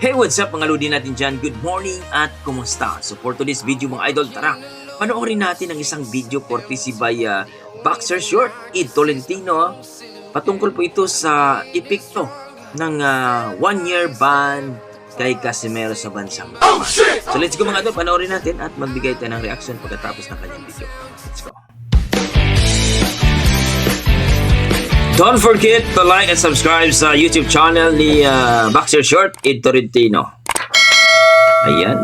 Hey, what's up mga lodi natin dyan? Good morning at kumusta? So for today's video mga idol, tara, panoorin natin ang isang video courtesy by Boxer Short, Ed Tolentino. Patungkol po ito sa epekto ng 1-year ban kay Casimero sa bansang. So let's go mga idol, panoorin natin at magbigay tayo ng reaction pagkatapos ng kanyang video. Let's go. Don't forget to like and subscribe sa YouTube channel ni Boxer Short, Ed Tolentino. Ayan.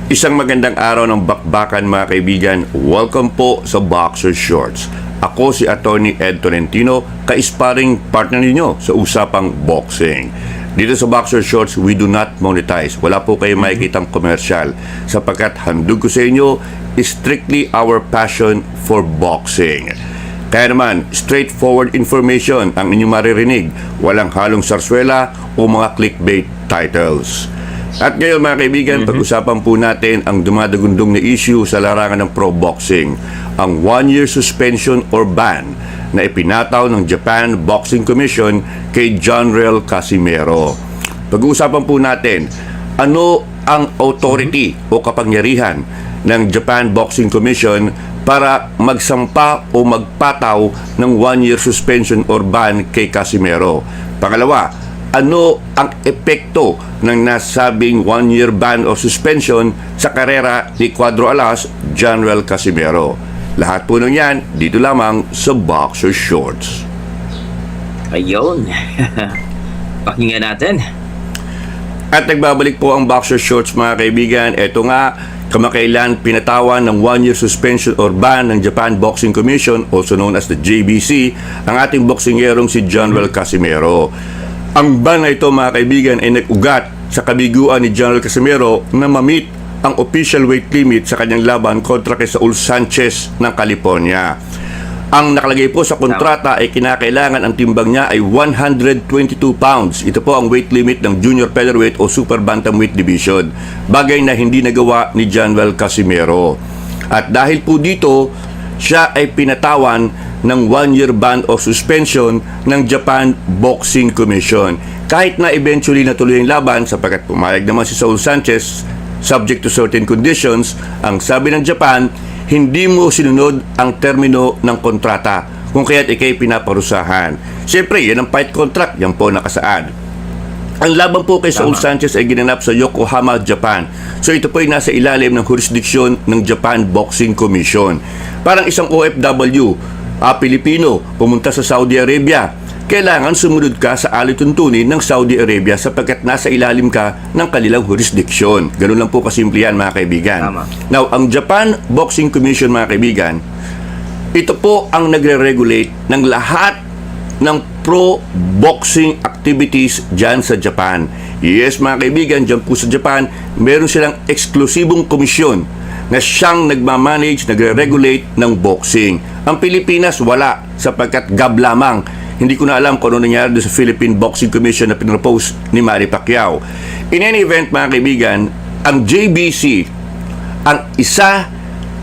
Isang magandang araw ng bakbakan mga kaibigan. Welcome po sa Boxer Shorts. Ako si Attorney Ed Tolentino, ka-sparring partner ninyo sa usapang boxing. Dito sa Boxer Shorts, we do not monetize. Wala po kayo makikitang komersyal sapagkat handog ko sa inyo strictly our passion for boxing. Kaya naman, straightforward information ang inyong maririnig. Walang halong sarswela o mga clickbait titles. At ngayon mga kaibigan, pag-usapan po natin ang dumadagundong na issue sa larangan ng pro boxing, ang 1-year suspension or ban na ipinataw ng Japan Boxing Commission kay Jonrel Casimero. Pag-uusapan po natin, ano ang authority o kapangyarihan ng Japan Boxing Commission para magsampa o magpataw ng 1-year suspension or ban kay Casimero. Pangalawa, ano ang epekto ng nasabing 1-year ban o suspension sa karera ni Cuadro Alas, Jonrel Casimero? Lahat po ng yan, dito lamang sa Boxer Shorts. Ayun. Pakinggan natin. At nagbabalik po ang Boxer Shorts mga kaibigan. Ito nga, kamakailan pinatawan ng 1-year suspension or ban ng Japan Boxing Commission, also known as the JBC, ang ating boksingerong si Jonrel Casimero. Ang ban na ito mga kaibigan ay nag-ugat sa kabiguan ni Jonrel Casimero na ma-meet ang official weight limit sa kanyang laban kontra kay Saul Sanchez ng California. Ang nakalagay po sa kontrata ay kinakailangan ang timbang niya ay 122 pounds. Ito po ang weight limit ng junior featherweight o super bantamweight division. Bagay na hindi nagawa ni Jonrel Casimero. At dahil po dito, siya ay pinatawan ng 1-year ban o suspension ng Japan Boxing Commission. Kahit na eventually natuloy ang laban sapagkat pumayag naman si Saul Sanchez subject to certain conditions, ang sabi ng Japan, hindi mo sinunod ang termino ng kontrata kung kaya't ikay pinaparusahan. Siyempre, yan ang fight contract, yan po nakasaad. Ang laban po kay Saul Sanchez ay ginanap sa Yokohama, Japan. So ito po ay nasa ilalim ng jurisdiction ng Japan Boxing Commission. Parang isang OFW, Pilipino, pumunta sa Saudi Arabia. Kailangan sumunod ka sa alituntunin ng Saudi Arabia sapagkat nasa ilalim ka ng kanilang jurisdiction. Ganun lang po kasimple yan mga kaibigan. Tama. Now, ang Japan Boxing Commission mga kaibigan, ito po ang nagre-regulate ng lahat ng pro-boxing activities dyan sa Japan. Yes mga kaibigan, dyan po sa Japan, meron silang eksklusibong komisyon na siyang nagmamanage, nagre-regulate ng boxing. Ang Pilipinas wala sapagkat gab lamang. Hindi ko na alam kung ano nangyari sa Philippine Boxing Commission na pinropose ni Manny Pacquiao. In any event mga kaibigan, ang JBC ang isa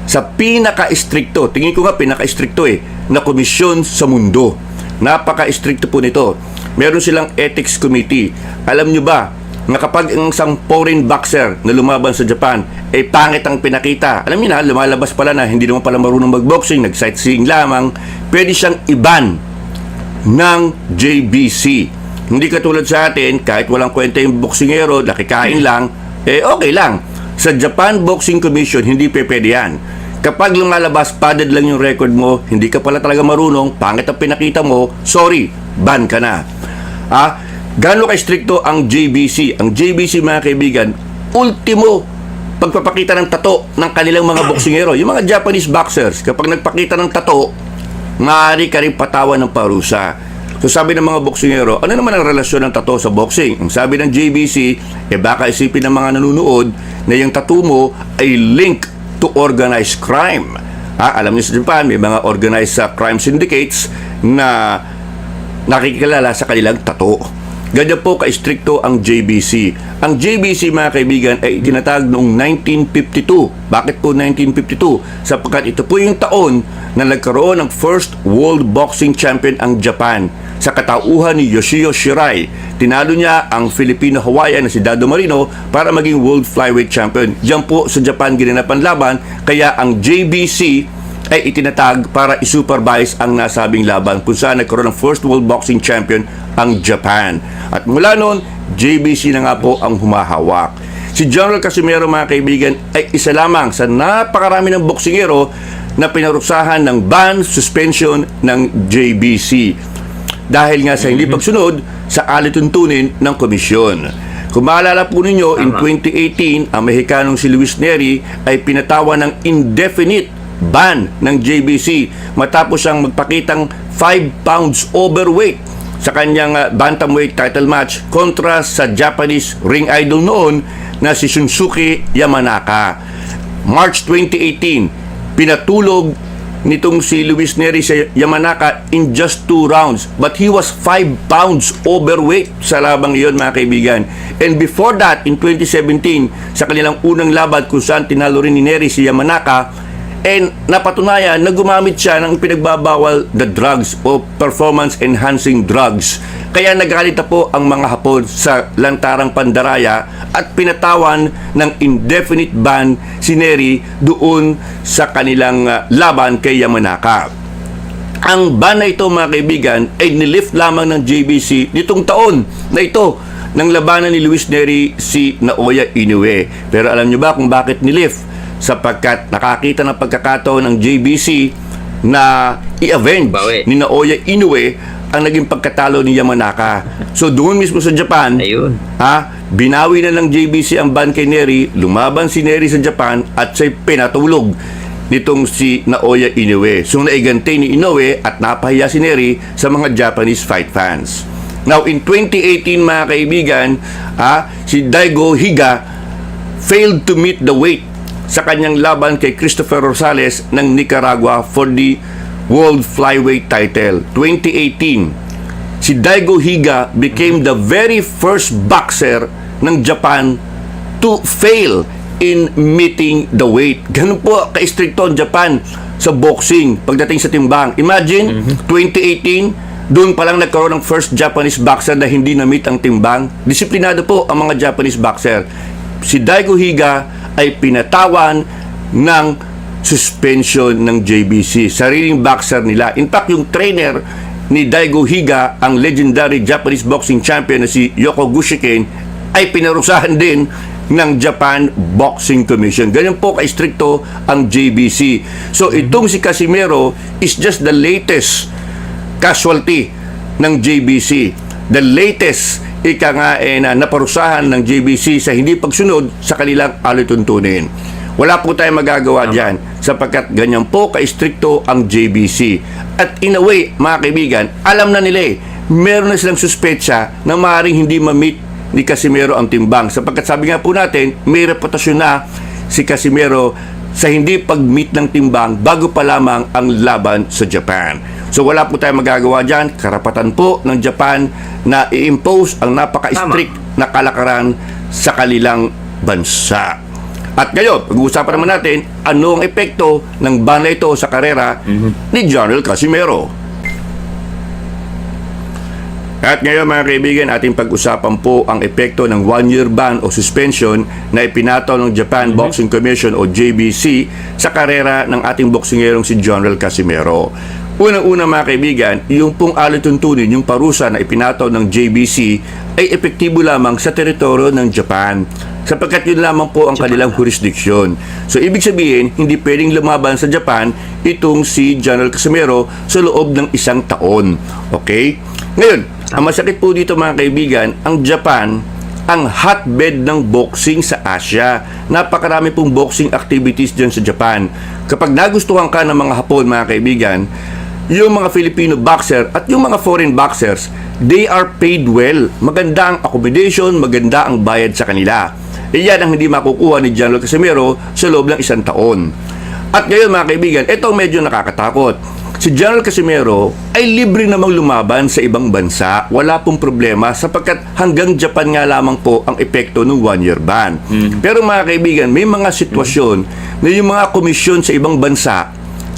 sa pinaka-istrikto, tingin ko nga pinaka-istrikto na komisyon sa mundo. Napaka-istrikto po nito. Meron silang ethics committee. Alam nyo ba na kapag ang isang foreign boxer na lumaban sa Japan ay pangit ang pinakita, alam niyo na, lumalabas pala na hindi naman pala marunong mag-boxing, nag-sightseeing lamang, pwede siyang iban ng JBC. Hindi katulad sa atin, kahit walang kwenta yung boksingero, nakikain lang, okay lang. Sa Japan Boxing Commission, hindi pwede yan. Kapag lumalabas, padded lang yung record mo, hindi ka pala talaga marunong, pangit ang pinakita mo, sorry, ban ka na. Gaano ka-stricto ang JBC? Ang JBC mga kaibigan, ultimo pagpapakita ng tato ng kanilang mga boksingero. Yung mga Japanese boxers, kapag nagpakita ng tato, maaari ka rin patawan ng parusa. So sabi ng mga boksingero, ano naman ang relasyon ng tattoo sa boxing? Ang sabi ng JBC, baka isipin ng mga nanunood na yung tattoo mo ay link to organized crime. Alam niyo sa Japan, may mga organized crime syndicates na nakikilala sa kanilang tattoo. Ganyan po ka-stricto ang JBC. Ang JBC, mga kaibigan, ay itinatag noong 1952. Bakit po 1952? Sapagkat ito po yung taon na nagkaroon ng first world boxing champion ang Japan. Sa katauhan ni Yoshio Shirai, tinalo niya ang Filipino-Hawaiian na si Dado Marino para maging world flyweight champion. Diyan po sa Japan ginanap ang laban, kaya ang JBC ay itinatag para i-supervise ang nasabing laban kung saan nagkaroon ng first world boxing champion ang Japan. At mula noon, JBC na nga po ang humahawak. Si General Casimero, mga kaibigan, ay isa lamang sa napakarami ng boksingero na pinarusahan ng ban, suspension ng JBC. Dahil nga sa hindi pagsunod sa alituntunin ng komisyon. Kung maalala po ninyo, in 2018, ang Mexicanong si Luis Neri ay pinatawa ng indefinite ban ng JBC matapos siyang magpakitang 5 pounds overweight sa kanyang bantamweight title match kontra sa Japanese ring idol noon na si Shunsuke Yamanaka. March 2018, pinatulog nitong si Luis Neri sa Yamanaka in just 2 rounds, but he was 5 pounds overweight sa labang iyon, mga kaibigan. And before that, in 2017, sa kanilang unang laban kung saan tinalo rin ni Neri si Yamanaka, and napatunayan na gumamit siya ng pinagbabawal na drugs o performance-enhancing drugs. Kaya nagalit na po ang mga Hapon sa lantarang pandaraya at pinatawan ng indefinite ban si Neri doon sa kanilang laban kay Yamanaka. Ang ban na ito, mga kaibigan, ay nilift lamang ng JBC nitong taon na ito ng labanan ni Luis Neri si Naoya Inoue. Pero alam nyo ba kung bakit nilift? Sapagkat nakakita ng pagkakataon ng JBC na i-avenge ni Naoya Inoue ang naging pagkatalo ni Yamanaka. So doon mismo sa Japan, binawi na ng JBC ang ban kay Neri, lumaban si Neri sa Japan at siya'y pinatulog nitong si Naoya Inoue. So naigante ni Inoue at napahiya si Neri sa mga Japanese fight fans. Now in 2018, mga kaibigan, si Daigo Higa failed to meet the weight sa kanyang laban kay Christopher Rosales ng Nicaragua for the World Flyweight title. 2018, si Daigo Higa became the very first boxer ng Japan to fail in meeting the weight. Ganun po ka-stricto ang Japan sa boxing pagdating sa timbang. Imagine, 2018, doon pa lang nagkaroon ng first Japanese boxer na hindi na-meet ang timbang. Disiplinado po ang mga Japanese boxer. Si Daigo Higa ay pinatawan ng suspension ng JBC. Sariling boxer nila. In fact, yung trainer ni Daigo Higa, ang legendary Japanese boxing champion na si Yoko Gushiken, ay pinarusahan din ng Japan Boxing Commission. Ganyan po ka-stricto ang JBC. So, itong si Casimero is just the latest casualty ng JBC. The latest na naparusahan ng JBC sa hindi pagsunod sa kanilang alituntunin. Wala po tayong magagawa dyan sapagkat ganyan po ka-stricto ang JBC. At in a way, mga kaibigan, alam na nila meron na silang suspetsa na maaaring hindi ma-meet ni Casimero ang timbang. Sapagkat sabi nga po natin, may reputasyon na si Casimero sa hindi pag-meet ng timbang bago pa lamang ang laban sa Japan. So wala po tayong magagawa dyan. Karapatan po ng Japan na i-impose ang napaka-strict na kalakaran sa kanilang bansa. At ngayon, pag-uusapan naman natin ano ang epekto ng ban na ito sa karera ni General Casimero. At ngayon, mga kaibigan, ating pag-usapan po ang epekto ng 1-year ban o suspension na ipinataw ng Japan Boxing Commission o JBC sa karera ng ating boksingerong si General Casimero. Unang-una, mga kaibigan, yung pong alituntunin, yung parusa na ipinataw ng JBC ay epektibo lamang sa teritoryo ng Japan sapagkat yun lamang po ang kanilang jurisdiction. So, ibig sabihin, hindi pwedeng lumaban sa Japan itong si General Casimero sa loob ng 1 taon. Okay? Ngayon, ang masakit po dito, mga kaibigan, ang Japan, ang hotbed ng boxing sa Asia. Napakarami pong boxing activities dyan sa Japan. Kapag nagustuhan ka ng mga Hapon, mga kaibigan, yung mga Filipino boxer at yung mga foreign boxers, they are paid well. Maganda ang accommodation, maganda ang bayad sa kanila. Iyan ang hindi makukuha ni General Casimero sa loob ng 1 taon. At ngayon, mga kaibigan, ito medyo nakakatakot. si General Casimero ay libre namang lumaban sa ibang bansa. Wala pong problema sapagkat hanggang Japan nga lamang po ang epekto ng 1-year ban. Pero mga kaibigan, may mga sitwasyon na yung mga komisyon sa ibang bansa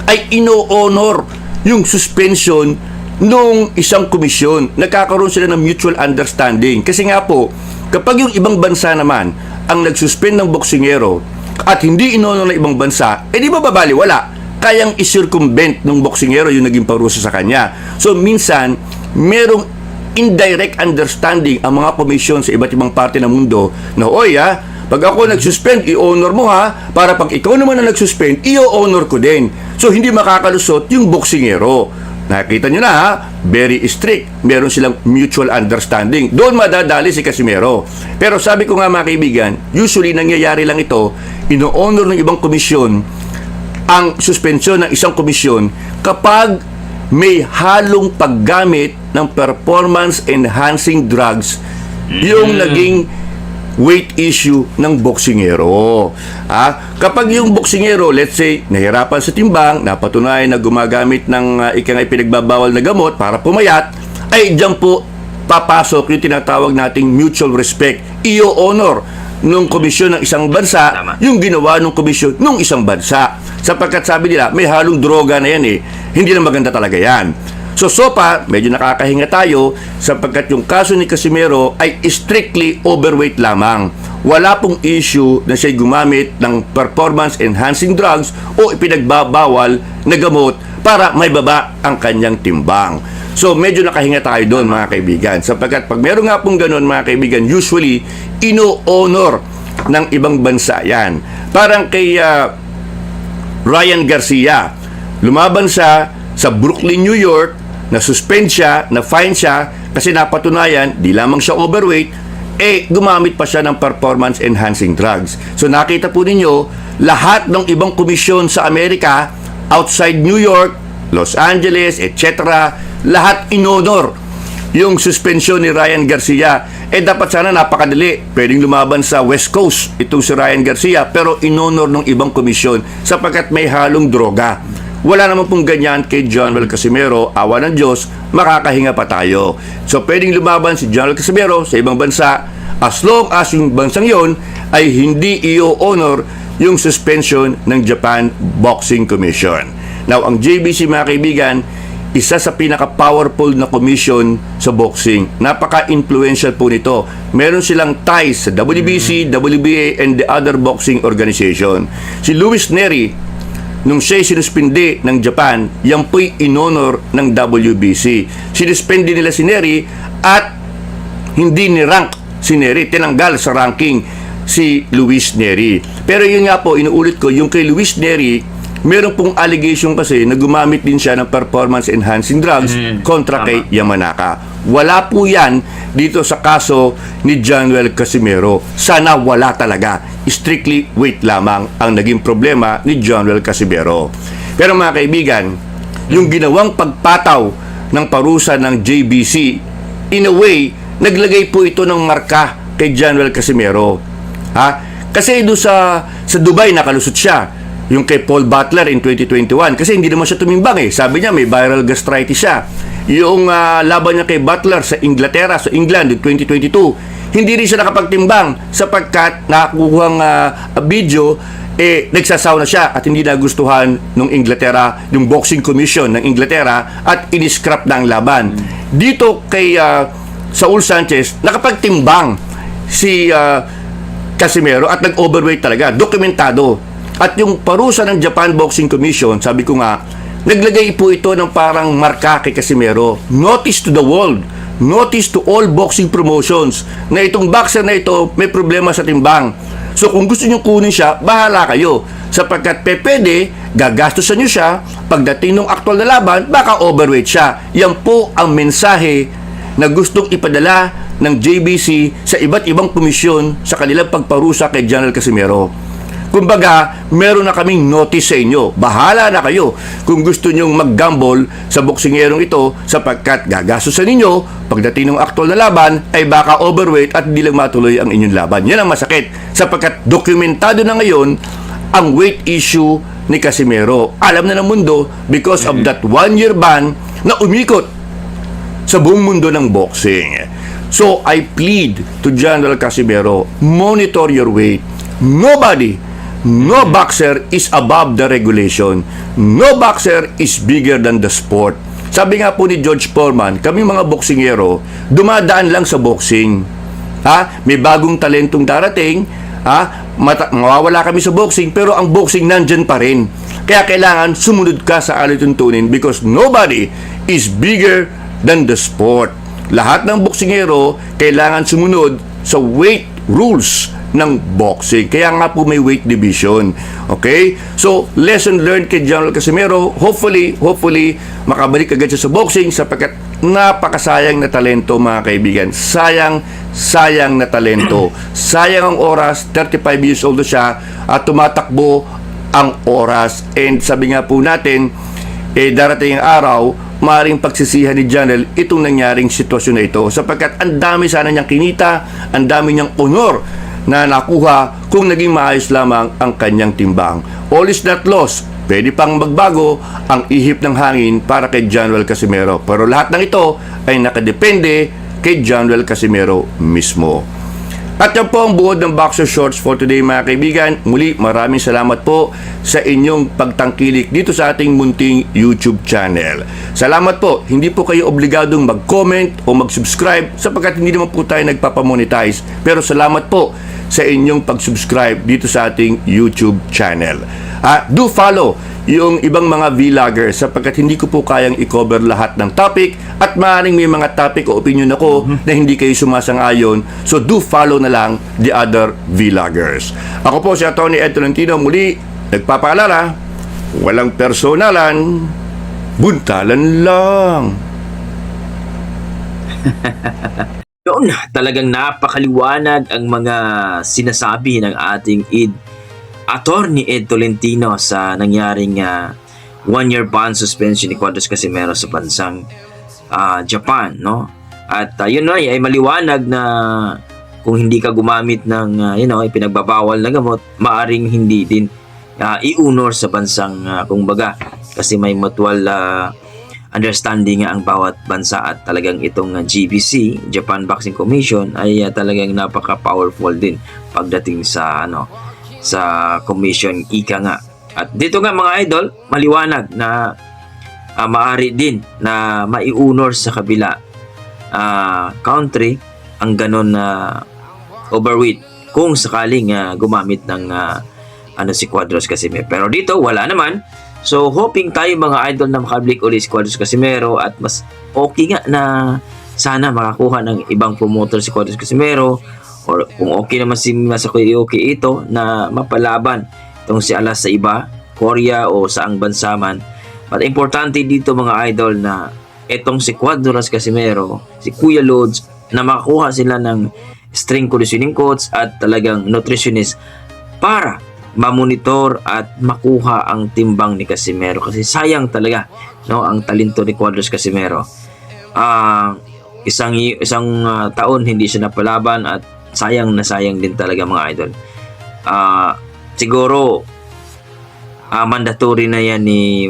ay ino-honor yung suspension nung isang komisyon. Nagkakaroon sila ng mutual understanding. Kasi nga po, kapag yung ibang bansa naman ang nagsuspend ng boksingero at hindi ino-honor ng ibang bansa, di ba babaliwala? Kayang i-circumvent ng boksingero yung naging parusa sa kanya. So, minsan, merong indirect understanding ang mga komisyon sa iba't ibang parte ng mundo na, oy pag ako nag-suspend, i-honor mo para pag ikaw naman na nag-suspend, i-honor ko din. So, hindi makakalusot yung boksingero. Nakita nyo na very strict. Meron silang mutual understanding. Doon madadali si Casimero. Pero sabi ko nga mga kaibigan, usually nangyayari lang ito, ino-honor ng ibang komisyon ang suspensyon ng isang komisyon kapag may halong paggamit ng performance-enhancing drugs yung naging weight issue ng boksingero. Kapag yung boksingero, let's say, nahirapan sa timbang, napatunayan na gumagamit ng ikang ipinagbabawal na gamot para pumayat, ay diyan po papasok yung tinatawag nating mutual respect. I-honor nung komisyon ng isang bansa yung ginawa ng komisyon ng isang bansa. Sapagkat sabi nila, may halong droga na yan Hindi na maganda talaga yan. So far, medyo nakakahinga tayo sapagkat yung kaso ni Casimero ay strictly overweight lamang. Wala pong issue na siya gumamit ng performance-enhancing drugs o ipinagbabawal na gamot para may baba ang kanyang timbang. So, medyo nakahinga tayo doon mga kaibigan. Sapagkat pag meron nga pong ganun mga kaibigan, usually, ino-honor ng ibang bansa yan. Parang kay Ryan Garcia, lumaban siya sa Brooklyn, New York, na-suspend siya, na-fine siya, kasi napatunayan, di lamang siya overweight, gumamit pa siya ng performance-enhancing drugs. So, nakita po ninyo, lahat ng ibang komisyon sa Amerika, outside New York, Los Angeles, etc., lahat inonor yung suspension ni Ryan Garcia. Dapat sana napakadali. Pwedeng lumaban sa West Coast itong si Ryan Garcia, pero inonor ng ibang komisyon sapagkat may halong droga. Wala naman pong ganyan kay General Casimero. Awa ng Diyos, makakahinga pa tayo. So, pwedeng lumaban si General Casimero sa ibang bansa as long as yung bansang yon ay hindi i-honor yung suspension ng Japan Boxing Commission. Now, ang JBC mga kaibigan, isa sa pinaka-powerful na commission sa boxing. Napaka-influential po nito. Meron silang ties sa WBC, WBA, and the other boxing organization. Si Luis Neri, nung siya'y sinuspindi ng Japan, yan po'y inonor ng WBC. Sinuspindi nila si Neri at hindi ni-rank si Neri. Tinanggal sa ranking si Luis Neri. Pero yun nga po, inuulit ko, yung kay Luis Neri, meron pong allegation kasi na gumamit din siya ng performance-enhancing drugs kontra kay Yamanaka. Wala po yan dito sa kaso ni General Casimero. Sana wala talaga. Strictly weight lamang ang naging problema ni General Casimero. Pero mga kaibigan, yung ginawang pagpataw ng parusa ng JBC, in a way, naglagay po ito ng marka kay General Casimero. Kasi doon sa Dubai nakalusot siya. Yung kay Paul Butler in 2021 kasi hindi naman siya tumimbang Sabi niya may viral gastritis siya. Yung laban niya kay Butler sa Inglaterra, sa England in 2022, hindi rin siya nakapagtimbang sapagkat nakakuhang video nagsasaw na siya at hindi nagustuhan ng Inglaterra, yung Boxing Commission ng Inglaterra at in-scrap na ang laban. Dito kay Saul Sanchez, nakapagtimbang si Casimero at nag-overweight talaga, dokumentado. At yung parusa ng Japan Boxing Commission, sabi ko nga, naglagay po ito ng parang marka kay Casimero. Notice to the world, notice to all boxing promotions na itong boxer na ito may problema sa timbang. So kung gusto nyo kunin siya, bahala kayo. Sapagkat pwede, gagastusan nyo siya, pagdating ng aktual na laban, baka overweight siya. Yan po ang mensahe na gustong ipadala ng JBC sa iba't ibang komisyon sa kanilang pagparusa kay General Casimero. Kumbaga, meron na kaming notice sa inyo. Bahala na kayo kung gusto nyong mag-gamble sa boksingerong ito sapagkat gagastusan ninyo pagdating ng aktual na laban ay baka overweight at hindi lang matuloy ang inyong laban. Yan ang masakit sapagkat dokumentado na ngayon ang weight issue ni Casimero. Alam na ng mundo because of that 1-year ban na umikot sa buong mundo ng boxing. So, I plead to General Casimero, monitor your weight. Nobody, no boxer is above the regulation. No boxer is bigger than the sport. Sabi nga po ni George Foreman, kami mga boksingero, dumadaan lang sa boxing. May bagong talentong darating, mawawala kami sa boxing, pero ang boxing nandyan pa rin. Kaya kailangan sumunod ka sa alituntunin because nobody is bigger than the sport. Lahat ng boksingero kailangan sumunod sa weight rules ng boxing. Kaya nga po may weight division. Okay? So, lesson learned kay General Casimero. Hopefully, makabalik agad siya sa boxing sapagkat napakasayang na talento, mga kaibigan. Sayang na talento. Sayang ang oras. 35 years old siya at tumatakbo ang oras. And sabi nga po natin, darating ang araw, maaaring pagsisihan ni Janel itong nangyaring sitwasyon na ito sapagkat ang dami sana niyang kinita, ang dami niyang honor na nakuha kung naging maayos lamang ang kanyang timbang. All is not lost. Pwede pang magbago ang ihip ng hangin para kay General Casimero. Pero lahat ng ito ay nakadepende kay General Casimero mismo. At yan po ang buod ng Boxer Shorts for today, mga kaibigan. Muli, maraming salamat po sa inyong pagtangkilik dito sa ating munting YouTube channel. Salamat po. Hindi po kayo obligadong mag-comment o mag-subscribe sapagkat hindi naman po tayo nagpapamonetize. Pero salamat po sa inyong pag-subscribe dito sa ating YouTube channel. Do follow yung ibang mga vloggers sapagkat hindi ko po kayang i-cover lahat ng topic at maaaring may mga topic o opinion ako na hindi kayo sumasang-ayon. So do follow na lang the other vloggers. Ako po si Atty. Ed Tolentino, muli nagpapaalala, walang personalan, buntalan lang. Noon, talagang napakaliwanag ang mga sinasabi ng ating Attorney Ed Tolentino sa nangyaring 1-year ban suspension ni Cuadras Casimero sa bansang Japan, no? At yun ay maliwanag na kung hindi ka gumamit ng ipinagbabawal na gamot, maaring hindi din iunor sa bansang kumbaga kasi may mutual understanding ang bawat bansa at talagang itong GBC, Japan Boxing Commission ay talagang napaka-powerful din pagdating sa sa commission, ika nga. At dito nga mga idol, maliwanag na maaari din na maiunor sa kabila country ang ganon na overweight kung sakaling gumamit ng si Cuadras Casimero. Pero dito wala naman. So hoping tayo mga idol na makabalik ulit si Cuadras Casimero at mas okay nga na sana makakuha ng ibang promoter si Cuadras Casimero. Or kung okay naman si Masakoyoki ito na mapalaban itong si Alas sa iba, Korea o saang bansa man. But importante dito mga idol na itong si Cuadras Casimero, si Kuya Lods, na makakuha sila ng strength conditioning coach at talagang nutritionist para mamonitor at makuha ang timbang ni Casimero. Kasi sayang talaga ang talento ni Cuadras Casimero. Isang taon hindi siya napalaban at sayang na sayang din talaga mga idol. Siguro mandatory na yan ni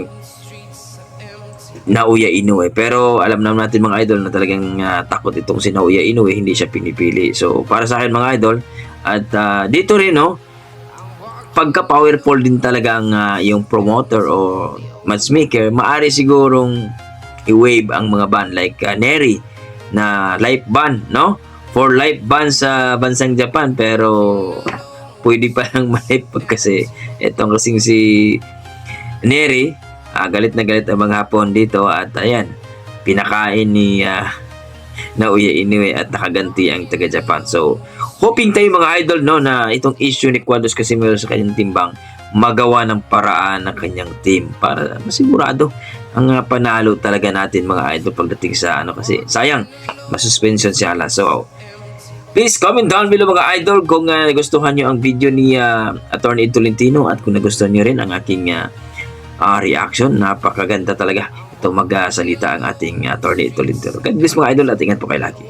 Naoya Inoue. Pero alam naman natin mga idol na talagang takot itong si Naoya Inoue, hindi siya pinipili. So para sa akin mga idol, at dito rin pagka powerful din talaga ang yung promoter o matchmaker, maari sigurong i-waive ang mga ban like Neri na life ban, for life ban sa bansang Japan, pero pwede pa lang ma-life kasi etong kasing si Neri, galit na galit ang mga Hapon dito at ayan, pinakain ni Naoya Inoue at nakaganti ang taga Japan. So hoping tayo mga idol na itong issue ni Cuadras Casimero sa kanyang timbang magawa ng paraan ng kanyang team para masigurado ang panalo talaga natin mga idol pagdating sa kasi sayang masuspension si Alas. So please comment down below mga idol kung nagustuhan nyo ang video ni Attorney Ed Tolentino at kung nagustuhan nyo rin ang aking reaction. Napakaganda talaga itong magsalita ang ating Attorney Ed Tolentino. God bless mga idol at ingat po kayo lagi.